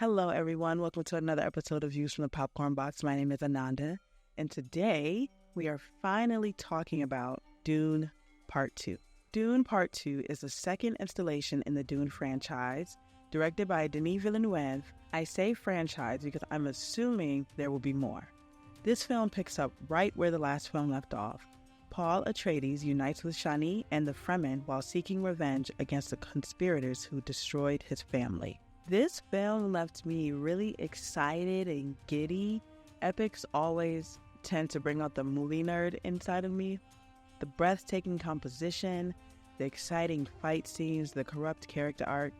Hello, everyone. Welcome to another episode of Views from the Popcorn Box. My name is Ananda, and today we are finally talking about Dune Part 2. Dune Part 2 is the second installation in the Dune franchise, directed by Denis Villeneuve. I say franchise because I'm assuming there will be more. This film picks up right where the last film left off. Paul Atreides unites with Shani and the Fremen while seeking revenge against the conspirators who destroyed his family. This film left me really excited and giddy. Epics always tend to bring out the movie nerd inside of me. The breathtaking composition, the exciting fight scenes, the corrupt character arc.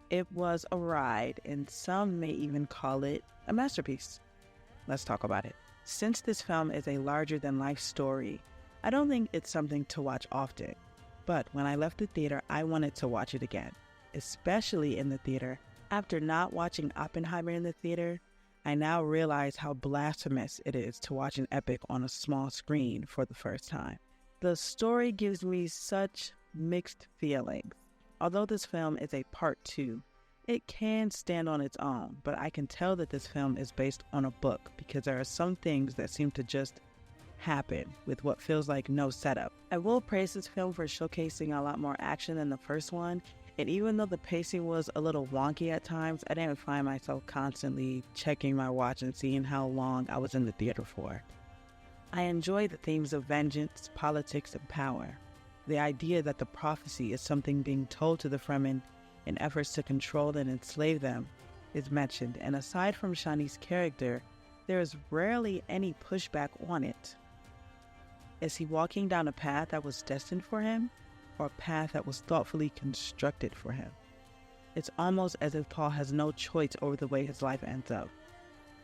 It was a ride, and some may even call it a masterpiece. Let's talk about it. Since this film is a larger-than-life story, I don't think it's something to watch often. But when I left the theater, I wanted to watch it again. Especially in the theater. After not watching Oppenheimer in the theater, I now realize how blasphemous it is to watch an epic on a small screen for the first time. The story gives me such mixed feelings. Although this film is a part 2, it can stand on its own, but I can tell that this film is based on a book because there are some things that seem to just happen with what feels like no setup. I will praise this film for showcasing a lot more action than the first one. And even though the pacing was a little wonky at times, I didn't find myself constantly checking my watch and seeing how long I was in the theater for. I enjoy the themes of vengeance, politics, and power. The idea that the prophecy is something being told to the Fremen in efforts to control and enslave them is mentioned, and aside from Shani's character, there is rarely any pushback on it. Is he walking down a path that was destined for him? Or a path that was thoughtfully constructed for him? It's almost as if Paul has no choice over the way his life ends up,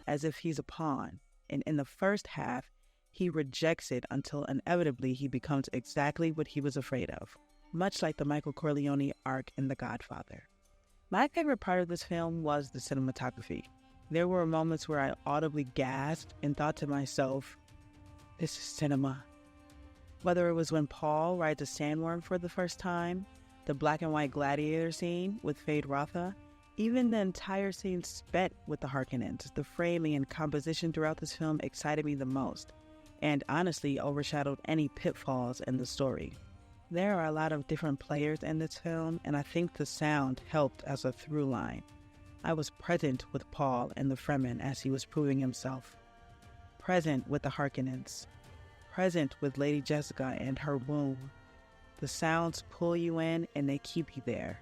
as if he's a pawn, and in the first half, he rejects it until inevitably he becomes exactly what he was afraid of, much like the Michael Corleone arc in The Godfather. My favorite part of this film was the cinematography. There were moments where I audibly gasped and thought to myself, this is cinema. Whether it was when Paul rides a sandworm for the first time, the black and white gladiator scene with Fade Rotha, even the entire scene spent with the Harkonnens, the framing and composition throughout this film excited me the most, and honestly overshadowed any pitfalls in the story. There are a lot of different players in this film, and I think the sound helped as a through line. I was present with Paul and the Fremen as he was proving himself, present with the Harkonnens, present with Lady Jessica and her womb. The sounds pull you in and they keep you there.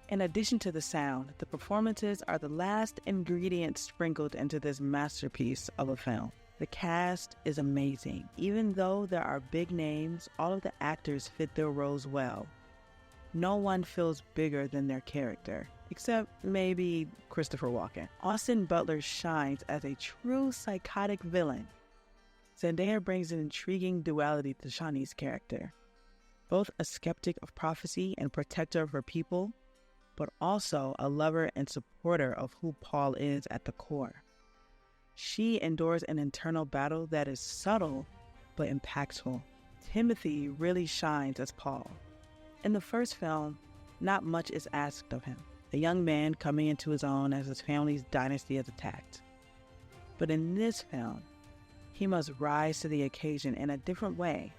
In addition to the sound, the performances are the last ingredient sprinkled into this masterpiece of a film. The cast is amazing. Even though there are big names, all of the actors fit their roles well. No one feels bigger than their character, except maybe Christopher Walken. Austin Butler shines as a true psychotic villain. Zendaya brings an intriguing duality to Shani's character, both a skeptic of prophecy and protector of her people, but also a lover and supporter of who Paul is at the core. She endures an internal battle that is subtle but impactful. Timothy really shines as Paul. In the first film, not much is asked of him, a young man coming into his own as his family's dynasty is attacked. But in this film, he must rise to the occasion in a different way.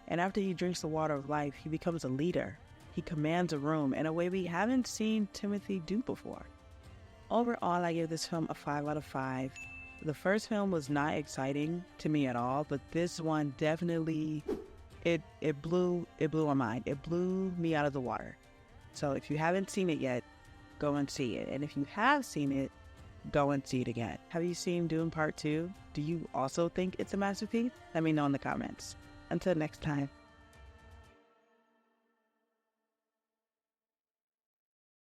And after he drinks the water of life, he becomes a leader. He commands a room in a way we haven't seen Timothy do before. Overall, I give this film a 5 out of 5. The first film was not exciting to me at all, but this one definitely, it blew my mind. It blew me out of the water. So if you haven't seen it yet, go and see it. And if you have seen it, go and see it again. Have you seen Dune Part 2? Do you also think it's a masterpiece? Let me know in the comments. Until next time.